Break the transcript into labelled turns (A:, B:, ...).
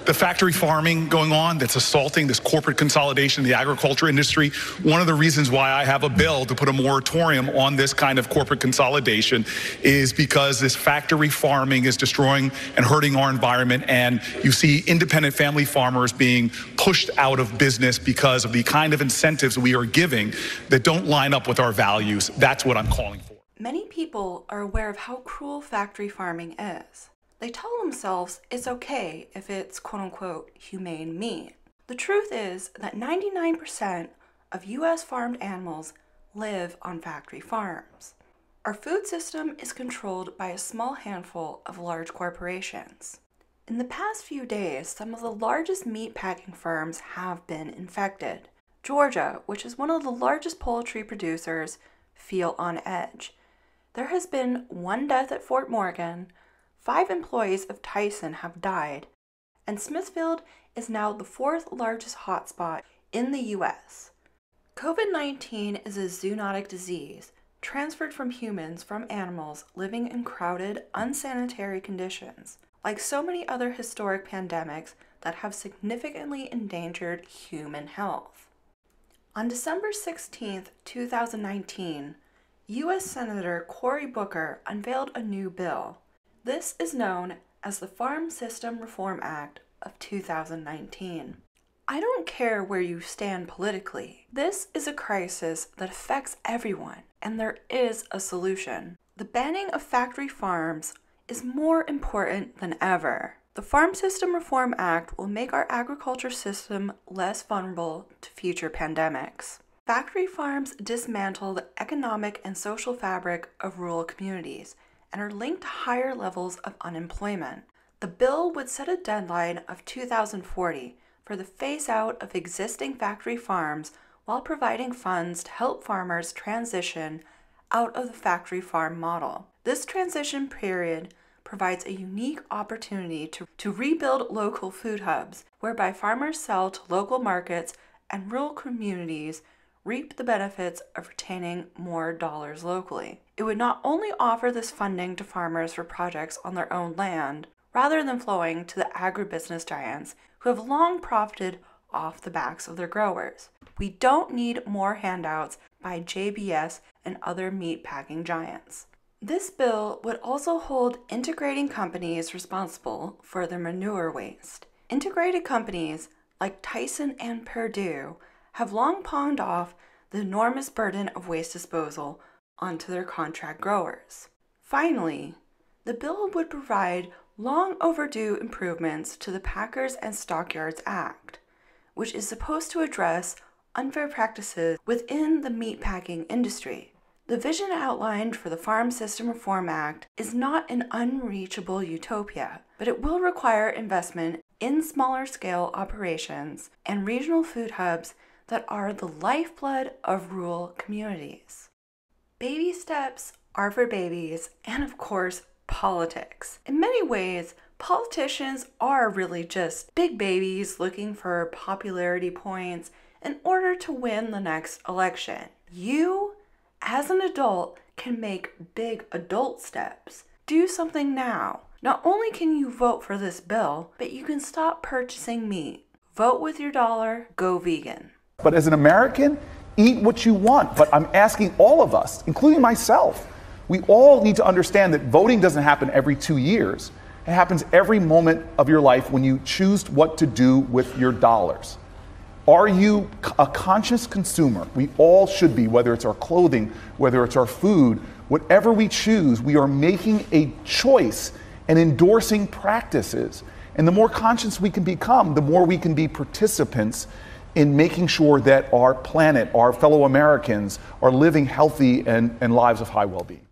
A: the factory farming going on that's assaulting this corporate consolidation in the agriculture industry. One of the reasons why I have a bill to put a moratorium on this kind of corporate consolidation is because this factory farming is destroying and hurting our environment, and you see independent family farmers being pushed out of business because of the kind of incentives we are giving that don't line up with our values. That's what I'm calling for.
B: Many people are aware of how cruel factory farming is. They tell themselves it's okay if it's quote-unquote humane meat. The truth is that 99% of U.S. farmed animals live on factory farms. Our food system is controlled by a small handful of large corporations. In the past few days, some of the largest meat packing firms have been infected. Georgia, which is one of the largest poultry producers, feel on edge. There has been 1 death at Fort Morgan, 5 employees of Tyson have died, and Smithfield is now the 4th largest hotspot in the U.S. COVID-19 is a zoonotic disease transferred from humans from animals living in crowded, unsanitary conditions, like so many other historic pandemics that have significantly endangered human health. On December 16, 2019, U.S. Senator Cory Booker unveiled a new bill. This is known as the Farm System Reform Act of 2019. I don't care where you stand politically. This is a crisis that affects everyone, and there is a solution. The banning of factory farms is more important than ever. The Farm System Reform Act will make our agriculture system less vulnerable to future pandemics. Factory farms dismantle the economic and social fabric of rural communities and are linked to higher levels of unemployment. The bill would set a deadline of 2040 for the phase-out of existing factory farms while providing funds to help farmers transition out of the factory farm model. This transition period provides a unique opportunity to rebuild local food hubs, whereby farmers sell to local markets and rural communities reap the benefits of retaining more dollars locally. It would not only offer this funding to farmers for projects on their own land, rather than flowing to the agribusiness giants who have long profited off the backs of their growers. We don't need more handouts by JBS and other meat packing giants. This bill would also hold integrating companies responsible for their manure waste. Integrated companies like Tyson and Perdue have long pawned off the enormous burden of waste disposal onto their contract growers. Finally, the bill would provide long overdue improvements to the Packers and Stockyards Act, which is supposed to address unfair practices within the meatpacking industry. The vision outlined for the Farm System Reform Act is not an unreachable utopia, but it will require investment in smaller scale operations and regional food hubs that are the lifeblood of rural communities. Baby steps are for babies, and of course, politics. In many ways, politicians are really just big babies looking for popularity points in order to win the next election. You, as an adult, can make big adult steps. Do something now. Not only can you vote for this bill, but you can stop purchasing meat. Vote with your dollar, go vegan.
C: But as an American, eat what you want. But I'm asking all of us, including myself, we all need to understand that voting doesn't happen every 2 years. It happens every moment of your life when you choose what to do with your dollars. Are you a conscious consumer? We all should be, whether it's our clothing, whether it's our food, whatever we choose, we are making a choice and endorsing practices. And the more conscious we can become, the more we can be participants in making sure that our planet, our fellow Americans, are living healthy and lives of high well-being.